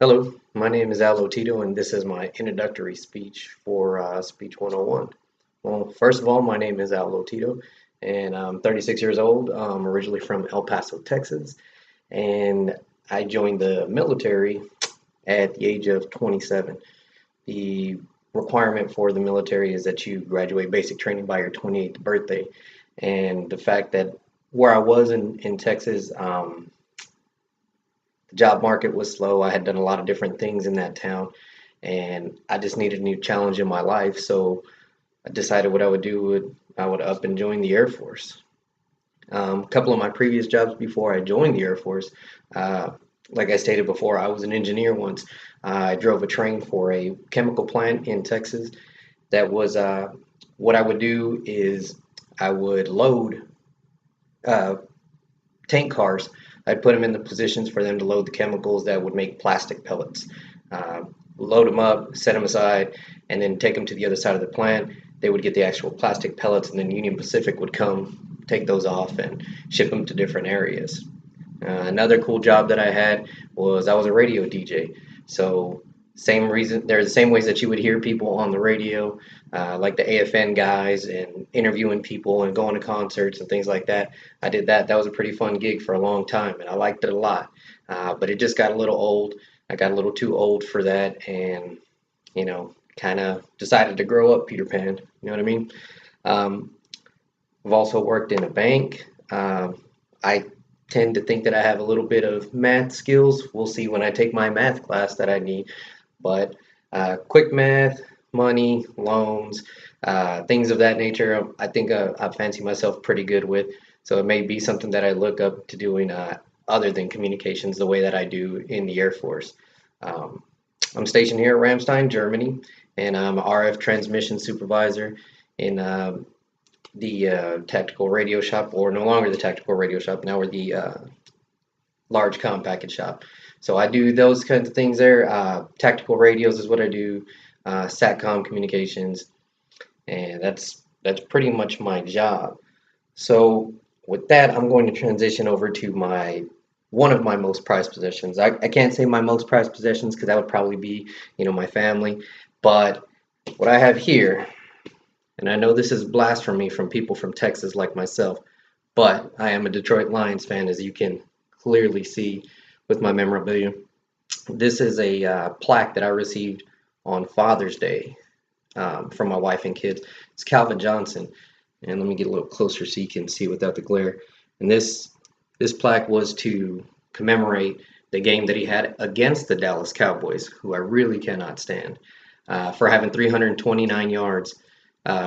Hello, my name is Lotito, and this is my introductory speech for Speech 101. Well, first of all, my name is Lotito, and I'm 36 years old. I'm originally from El Paso, Texas, and I joined the military at the age of 27. The requirement for the military is that you graduate basic training by your 28th birthday, and the fact that where I was in Texas, the job market was slow. I had done a lot of different things in that town, and I just needed a new challenge in my life. So I decided what I would do would I would up and join the Air Force. A couple of my previous jobs before I joined the Air Force, uh, like I stated before, I was an engineer once. I drove a train for a chemical plant in Texas. That was what I would do is I would load uh, tank cars. I'd put them in the positions for them to load the chemicals that would make plastic pellets. Uh, Load them up, set them aside, and then take them to the other side of the plant. They would get the actual plastic pellets, and then Union Pacific would come take those off and ship them to different areas. Another cool job that I had was I was a radio DJ. So same reason, there's the same ways that you would hear people on the radio, like the AFN guys and interviewing people and going to concerts and things like that. I did that. That was a pretty fun gig for a long time, and I liked it a lot. But it just got a little old. I got a little too old for that, and kind of decided to grow up, Peter Pan. You know what I mean? Um, I've also worked in a bank. I tend to think that I have a little bit of math skills. We'll see when I take my math class that I need. But quick math, money, loans, things of that nature, I think I fancy myself pretty good with. So it may be something that I look up to doing other than communications the way that I do in the Air Force. Um, I'm stationed here at Ramstein, Germany, and I'm an RF transmission supervisor in the tactical radio shop, or no longer the tactical radio shop. Now we're the large comm package shop. So I do those kinds of things there. Tactical radios is what I do. Satcom communications, and that's pretty much my job. So with that, I'm going to transition over to my one of my most prized possessions. I can't say my most prized possessions because that would probably be, my family. But what I have here, and I know this is blasphemy from people from Texas like myself, but I am a Detroit Lions fan, as you can clearly see with my memorabilia. This is a plaque that I received on Father's Day from my wife and kids. It's Calvin Johnson, and let me get a little closer so you can see without the glare. And this plaque was to commemorate the game that he had against the Dallas Cowboys, who I really cannot stand, for having 329 yards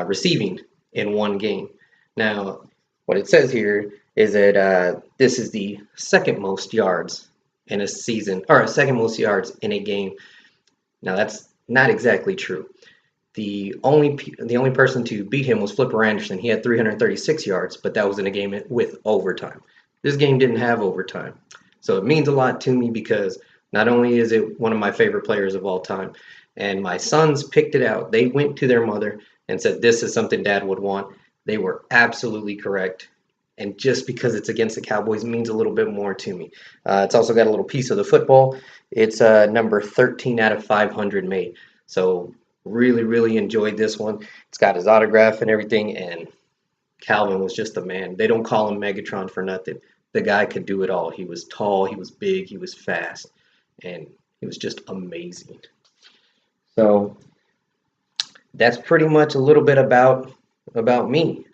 receiving in one game. Now, what it says here is that this is the second most yards in a season, or second most yards in a game. Now, that's not exactly true. The only person to beat him was Flipper Anderson. He had 336 yards, but that was in a game with overtime. This game didn't have overtime. So it means a lot to me because not only is it one of my favorite players of all time, and my sons picked it out. They went to their mother and said, "This is something Dad would want." They were absolutely correct. And just because it's against the Cowboys means a little bit more to me. It's also got a little piece of the football. It's number 13 out of 500 made. So really, really enjoyed this one. It's got his autograph and everything, and Calvin was just a man. They don't call him Megatron for nothing. The guy could do it all. He was tall, he was big, he was fast, and he was just amazing. So that's pretty much a little bit about me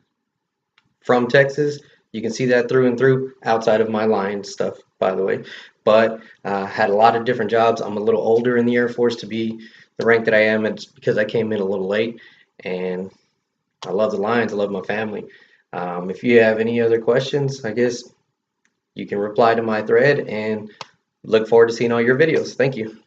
from Texas. You can see that through and through, outside of my line stuff, by the way. But had a lot of different jobs. I'm a little older in the Air Force to be the rank that I am. It's because I came in a little late, and I love the Lions. I love my family. If you have any other questions, I guess you can reply to my thread, and look forward to seeing all your videos. Thank you.